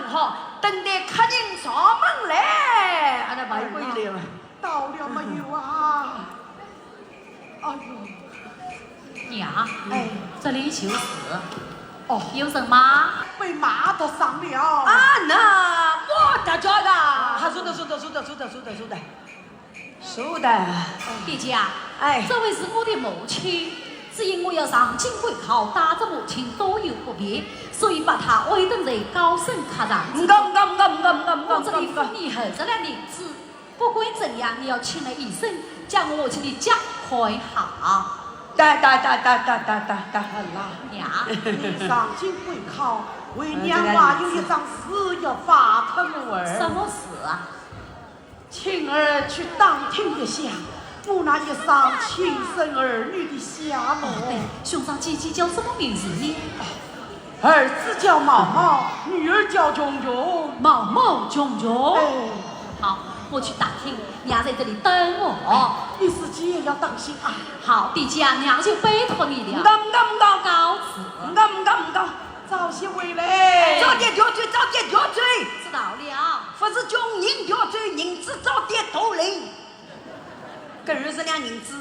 好，等待客人上门来，俺那买回来了。到了没有啊？哎呦，娘，哎，这里就是。哦，有人吗？被骂得上了。啊，那我的这个，啊，收的。爹家，哎，这位是我的母亲，只因我要上京会考，打着母亲左右不便，所以把她委等在高升客上。我这里付你后这两银子，不管怎样，你要请来一声，将我母亲的家开好。得，好啦，娘，你上京会考，为娘娃有一桩事要发他们儿。什么事啊？请儿去当庭一下，我那一双亲生儿女的下落。兄长姐姐叫什么名字呢？儿子叫毛毛，女儿叫炯炯。毛毛炯炯。哎，好，我去打听，娘在这里等我。你自己也要当心啊。好，爹家，娘就拜托你了。告辞。早些回来。早点调嘴。知道了。不是叫人调嘴，银子早点到来。搿20两银子，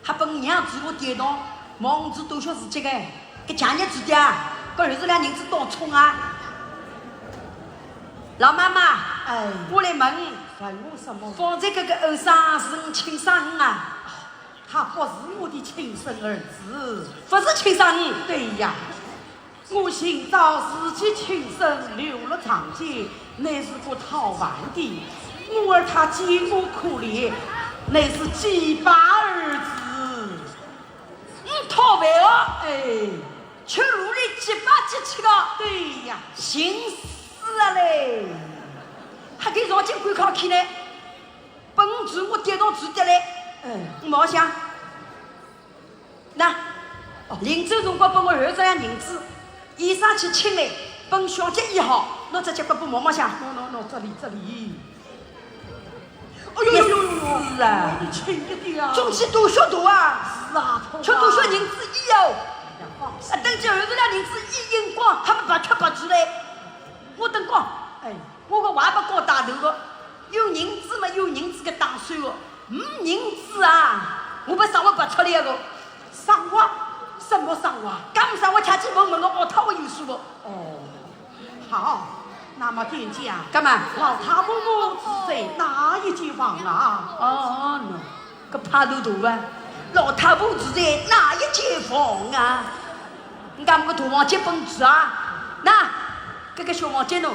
还本娘子我跌倒，忙子多少事情个？搿强日子的啊，搿20两银子多充啊！老妈妈，哎，我来问，问我什么？方才搿个后生是你亲生啊？他不是我的亲生儿子。不是亲生你？对呀，我寻找自己亲生流了长街，乃是个讨饭的。我儿他见我可怜，乃是鸡巴儿子。讨饭哦，哎，吃路里几把几吃个？对呀，寻死了嘞！还给上京赶考去呢？本主我跌到住的嘞。毛想，那临走辰光帮我20两银子，衣裳去请来，本小姐医好，那这结果不毛毛想？这里。哎呦，是啊，你轻一点啊！中气多少多啊？是啊，吃多少银子医哦？等这20两银子一银光，还不把吃不出来？我等光，我个娃不搞大头个，有银子嘛有银子个打算个，银子啊，我不上我不出来个。上话什么上话？刚上我恰去问我奥套我有数不？哦，好，那么店家，干嘛？老太婆母是在哪一间房啊？个怕头大啊！老太婆是在哪一间房啊？你讲我个大房间本子啊？那这个小房间喏？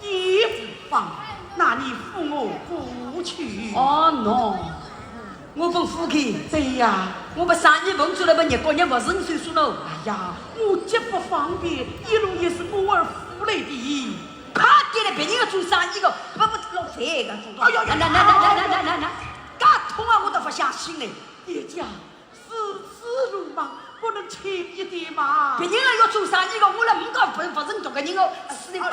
衣服房，那你扶我过去。我本夫去。对呀，我把生意碰出来，把日光日不是你岁数喽。哎呀，我极不方便，一路也是我儿扶来的。快点来，别人要做生意个，不浪费个。哎呀，那，噶痛啊！我都不相信嘞。爹家，是鲁莽，不能轻一点嘛。别人要做生意个，我来唔搞不是你这个人个，是你快